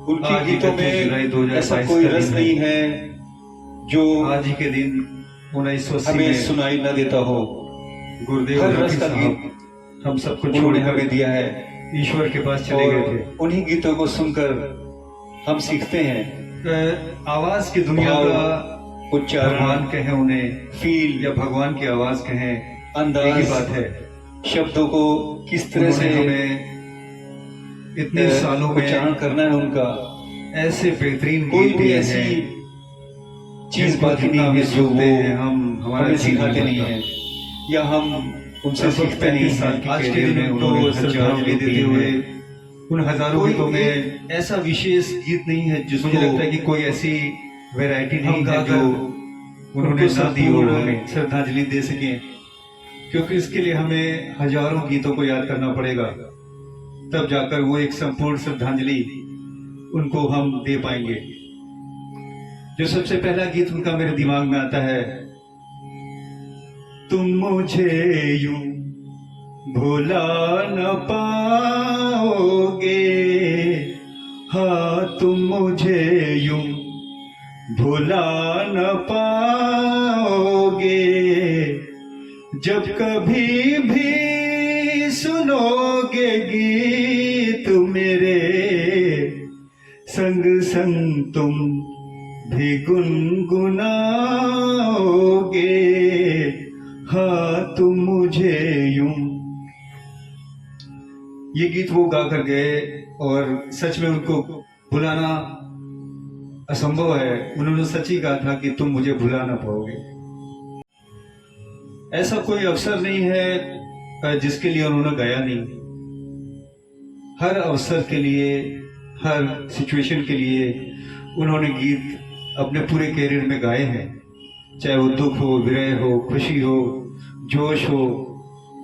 उनके गीतों में ऐसा कोई रस नहीं है जो आज ही के दिन 1980 हमें में सुनाई न देता हो। गुरुदेव हर रफी रस का साहब गीत हम सबको उन्होंने छोड़कर हमें दिया है ईश्वर के पास चले गए थे। और उन्हीं गीतों को सुनकर हम सीखते हैं। आवाज की दुनिया भाव, का उच्चारण, भगवान कहें उन्हें, फील या भगवान की आवाज कहें, एक अंदाज, ही बात है। शब्दों को किस तरह से हमें इतने सालों में उच्चारण करना है उनका, ऐसे बेहतरीन कोई गीत भी दिए ऐसी हैं चीज बाकी नहीं है जो सुनते वो हैं हम हमारा हमें दिल सिखाते नहीं भरता। है या हम उनसे सीखते नहीं हैं। आज के दिन उनको श्रद्धांजलि देते हुए उन हजारों गीतों में ऐसा विशेष गीत नहीं है जिसको मुझे लगता है कि कोई ऐसी वैरायटी नहीं है जो उन्होंने ना दी हो हमें श्रद्धांजलि दे सके, क्योंकि इसके लिए हमें हजारों गीतों को याद करना पड़ेगा, तब जाकर वो एक संपूर्ण श्रद्धांजलि उनको हम दे पाएंगे। जो सबसे पहला गीत उनका मेरे दिमाग में आता है, तुम मुझे यूं भुला न पाओगे, हाँ तुम मुझे यूं भुला न पाओगे, जब कभी भी सुनोगे गीत मेरे, संग संग तुम भी गुनगुनाओगे, हाँ तुम मुझे यूं। ये गीत वो गा कर गए और सच में उनको भुलाना असंभव है। उन्होंने सच ही कहा था कि तुम मुझे भुला ना पाओगे। ऐसा कोई अवसर नहीं है जिसके लिए उन्होंने गाया नहीं। हर अवसर के लिए, हर सिचुएशन के लिए उन्होंने गीत अपने पूरे कैरियर में गाए हैं, चाहे वो दुख हो, विरह हो, खुशी हो, जोश हो,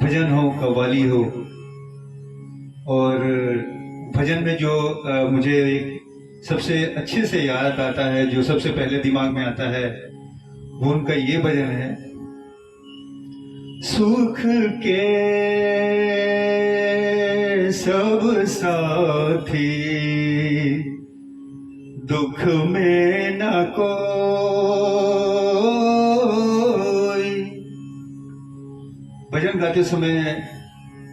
भजन हो, कव्वाली हो। और भजन में जो मुझे सबसे अच्छे से याद आता है, जो सबसे पहले दिमाग में आता है, वो उनका ये भजन है, सुख के सब साथी दुख में न कोई। भजन गाते समय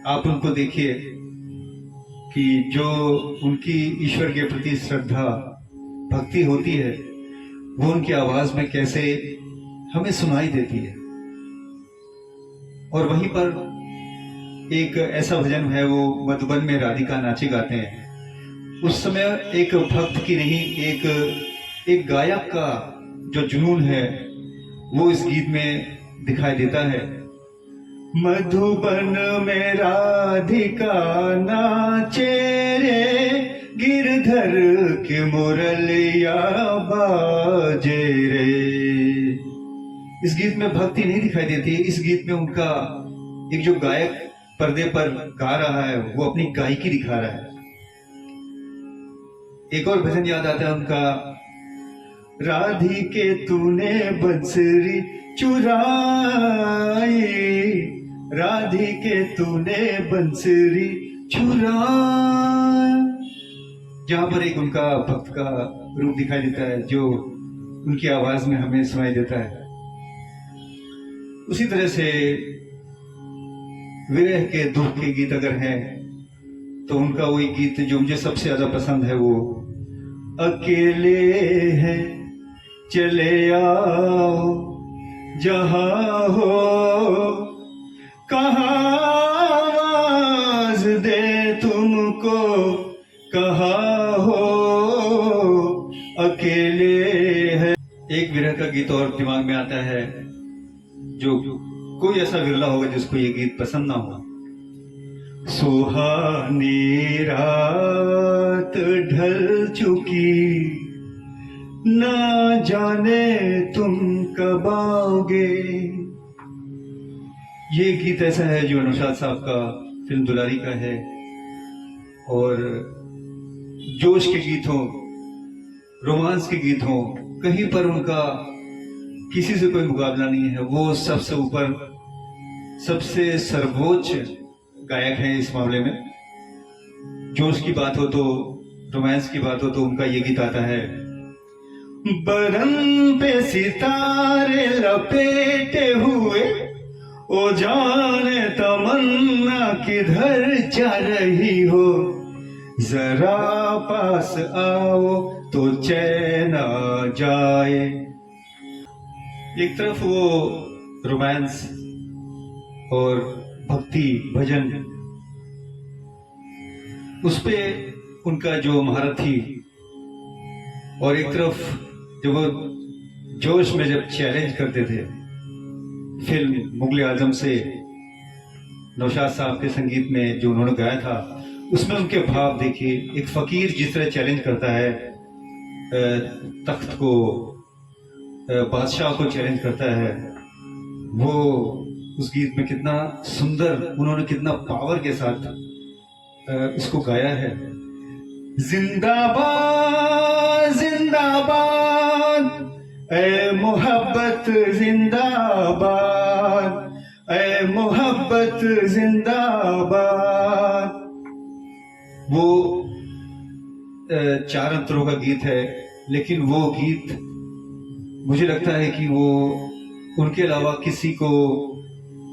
आप उनको देखिए कि जो उनकी ईश्वर के प्रति श्रद्धा, भक्ति होती है, वो उनकी आवाज में कैसे हमें सुनाई देती है। और वहीं पर एक ऐसा भजन है, वो मधुबन में राधिका नाचे गाते हैं। उस समय एक भक्त की नहीं, एक गायक का जो जुनून है वो इस गीत में दिखाई देता है। मधुबन में राधिका नाचे रे, गिरधर के मुरलिया बाजे रे। इस गीत में भक्ति नहीं दिखाई देती। इस गीत में उनका एक जो गायक पर्दे पर गा रहा है, वो अपनी गायकी दिखा रहा है। एक और भजन याद आता है उनका, राधिके तूने बंसरी चुराई, राधिके तूने बंसरी चुराई। जहां पर एक उनका भक्त का रूप दिखाई देता है, जो उनकी आवाज में हमें सुनाई देता है। उसी तरह से विरह के, दुख के गीत अगर हैं, तो उनका वही गीत जो मुझे सबसे ज्यादा पसंद है, वो अकेले हैं चले आओ जहां हो, कहाँ आवाज दे तुमको, कहाँ हो अकेले है। एक विरह का गीत और दिमाग में आता है, जो कोई ऐसा विरला होगा जिसको ये गीत पसंद ना हो। सुहानी रात ढल चुकी, ना जाने तुम कब आओगे। ये गीत ऐसा है जो अनुशाद साहब का फिल्म दुलारी का है, और जोश के गीत हों, रोमांस के गीत हों, कहीं पर उनका किसी से कोई मुकाबला नहीं है। वो सबसे ऊपर, सबसे सर्वोच्च गायक हैं इस मामले में। जोश की बात हो तो रोमांस की बात हो तो उनका ये गीत आता है, बदन पे सितारे लपेटे हुए, ओ जाने तमन्ना किधर जा रही हो, जरा पास आओ तो चैन आ जाए। एक तरफ वो रोमांस और भक्ति भजन, उस पे उनका जो महारत थी, और एक तरफ जब वो जोश में जब चैलेंज करते थे, फिल्म मुगले आजम से नौशाद साहब के संगीत में जो उन्होंने गाया था, उसमें उनके भाव देखिए। एक फकीर जिस तरह चैलेंज करता है तख्त को, बादशाह को चैलेंज करता है, वो उस गीत में कितना सुंदर उन्होंने कितना पावर के साथ इसको गाया है। जिंदाबाद जिंदाबाद ए मोहब्बत जिंदाबाद, ए मोहब्बत जिंदाबाद। वो 4 अंतरों का गीत है, लेकिन वो गीत मुझे लगता है कि वो उनके अलावा किसी को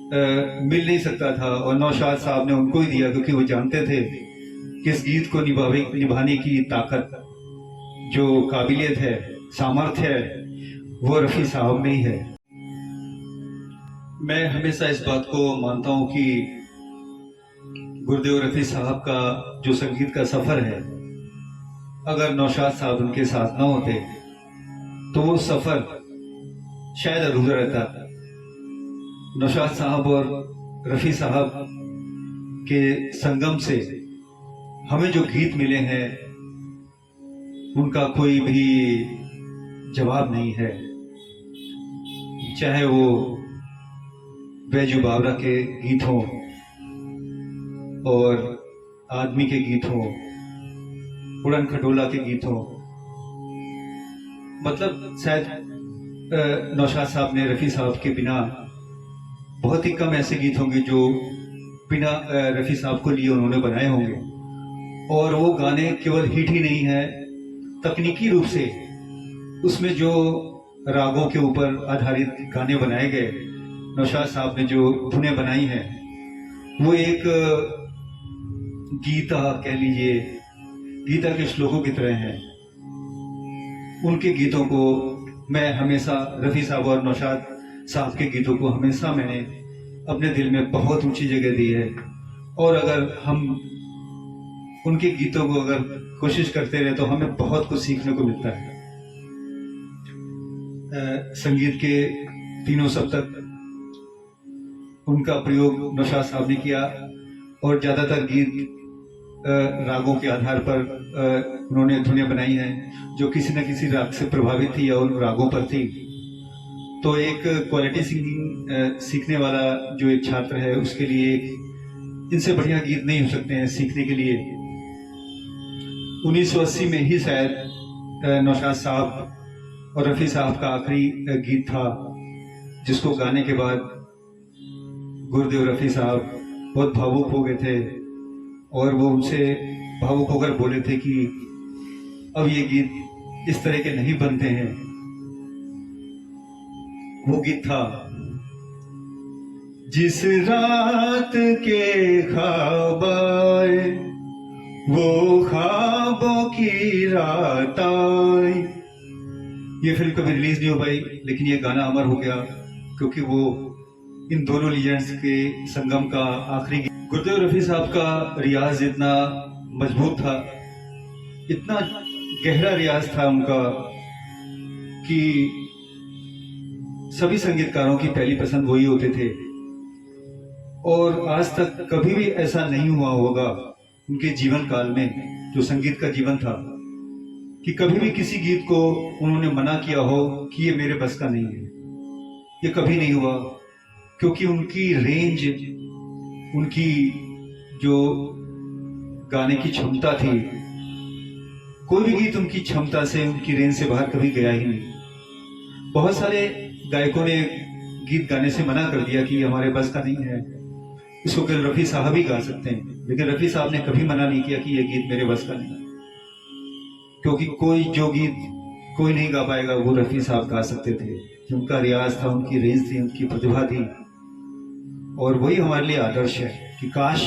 मिल नहीं सकता था, और नौशाद साहब ने उनको ही दिया, क्योंकि वो जानते थे कि इस गीत को निभाने की ताकत, जो काबिलियत है, सामर्थ्य है, वो रफ़ी साहब में ही है। मैं हमेशा इस बात को मानता हूं कि गुरुदेव रफ़ी साहब का जो संगीत का सफर है, अगर नौशाद साहब उनके साथ न होते तो वो सफर शायद अधूरा रहता। नौशाद साहब और रफ़ी साहब के संगम से हमें जो गीत मिले हैं, उनका कोई भी जवाब नहीं है। चाहे वो बैजू बावरा के गीत हों और आदमी के गीत हों, उड़न खटोला के गीत हों, मतलब शायद नौशाद साहब ने रफ़ी साहब के बिना, बहुत ही कम ऐसे गीत होंगे जो बिना रफ़ी साहब को लिए उन्होंने बनाए होंगे। और वो गाने केवल हिट ही नहीं है, तकनीकी रूप से उसमें जो रागों के ऊपर आधारित गाने बनाए गए, नौशाद साहब ने जो धुनें बनाई हैं, वो एक गीता कह लीजिए, गीता के श्लोकों की तरह हैं। उनके गीतों को मैं हमेशा, रफ़ी साहब और नौशाद साहब के गीतों को हमेशा मैंने अपने दिल में बहुत ऊंची जगह दी है। और अगर हम उनके गीतों को अगर कोशिश करते रहे तो हमें बहुत कुछ सीखने को मिलता है। संगीत के तीनों सप्तक उनका प्रयोग नौशाद साहब ने किया, और ज्यादातर गीत रागों के आधार पर उन्होंने धुनें बनाई हैं जो किसी न किसी राग से प्रभावित थी या उन रागों पर थी। तो एक क्वालिटी सिंगिंग सीखने वाला जो एक छात्र है, उसके लिए इनसे बढ़िया गीत नहीं हो सकते हैं सीखने के लिए। 1980 में ही शायद नौशाद साहब और रफ़ी साहब का आखिरी गीत था, जिसको गाने के बाद गुरुदेव रफ़ी साहब बहुत भावुक हो गए थे, और वो उनसे भावुक होकर बोले थे कि अब ये गीत इस तरह के नहीं बनते हैं। वो गीत था, जिस रात के ख्वाब आए वो ख्वाबों की रात आई। ये फिल्म कभी रिलीज नहीं हो पाई, लेकिन ये गाना अमर हो गया, क्योंकि वो इन दोनों लीजेंड्स के संगम का आखिरी गीत। गुरुदेव रफ़ी साहब का रियाज इतना मजबूत था, इतना गहरा रियाज था उनका, कि सभी संगीतकारों की पहली पसंद वही होते थे। और आज तक कभी भी ऐसा नहीं हुआ होगा उनके जीवन काल में, जो संगीत का जीवन था, कि कभी भी किसी गीत को उन्होंने मना किया हो कि ये मेरे बस का नहीं है। ये कभी नहीं हुआ, क्योंकि उनकी रेंज, उनकी जो गाने की क्षमता थी, कोई भी गीत उनकी क्षमता से, उनकी रेंज से बाहर कभी गया ही नहीं। बहुत सारे गायकों ने गीत गाने से मना कर दिया कि हमारे बस का नहीं है, इसको केवल रफ़ी साहब ही गा सकते हैं, लेकिन रफ़ी साहब ने कभी मना नहीं किया कि यह गीत मेरे बस का नहीं है। क्योंकि जो गीत कोई नहीं गा पाएगा वो रफी साहब गा सकते थे। उनका रियाज था, उनकी रेंज थी, उनकी प्रतिभा थी, और वही हमारे लिए आदर्श है कि काश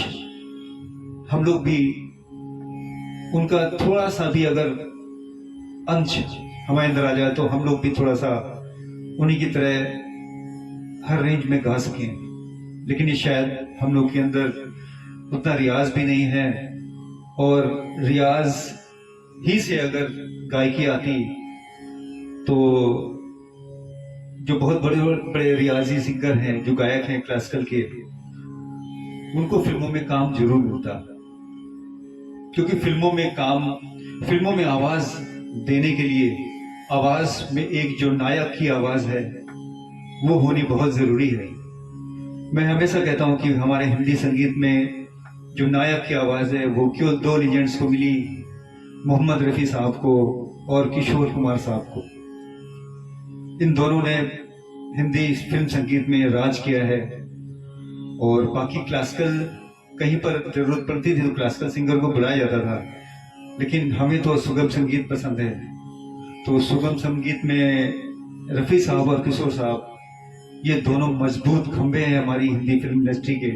हम लोग भी उनका थोड़ा सा भी अगर अंश हमारे अंदर आ जाए तो हम लोग भी थोड़ा सा उन्हीं की तरह हर रेंज में गा सकें। लेकिन ये शायद हम लोग के अंदर उतना रियाज भी नहीं है, और रियाज ही से अगर गायकी आती तो जो बहुत बड़े बड़े रियाजी सिंगर हैं, जो गायक हैं क्लासिकल के, उनको फिल्मों में काम जरूर मिलता, क्योंकि फिल्मों में आवाज देने के लिए आवाज में एक जो नायक की आवाज है वो होनी बहुत जरूरी है। मैं हमेशा कहता हूं कि हमारे हिंदी संगीत में जो नायक की आवाज है वो केवल 2 लीजेंड्स को मिली, मोहम्मद रफी साहब को और किशोर कुमार साहब को। इन दोनों ने हिंदी फिल्म संगीत में राज किया है, और बाकी क्लासिकल कहीं पर जरूरत पड़ती थी तो क्लासिकल सिंगर को बुलाया जाता था, लेकिन हमें तो सुगम संगीत पसंद है। तो सुगम संगीत में रफी साहब और किशोर साहब ये दोनों मजबूत खंभे हैं हमारी हिंदी फिल्म इंडस्ट्री के,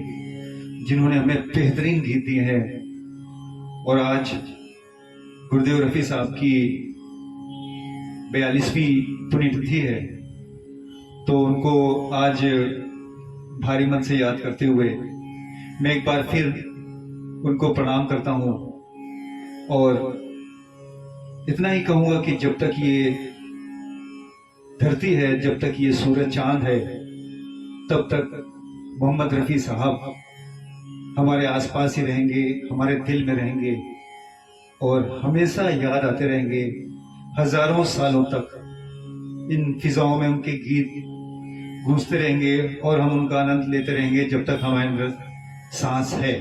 जिन्होंने हमें बेहतरीन गीत दिए हैं। और आज गुरुदेव रफी साहब की 42वीं पुण्यतिथि है, तो उनको आज भारी मन से याद करते हुए मैं एक बार फिर उनको प्रणाम करता हूं, और इतना ही कहूंगा कि जब तक ये धरती है, जब तक ये सूरज चांद है, तब तक मोहम्मद रफी साहब हमारे आसपास ही रहेंगे, हमारे दिल में रहेंगे, और हमेशा याद आते रहेंगे। हजारों सालों तक इन फिजाओं में उनके गीत गूंजते रहेंगे और हम उनका आनंद लेते रहेंगे जब तक हमारे अंदर सांस है।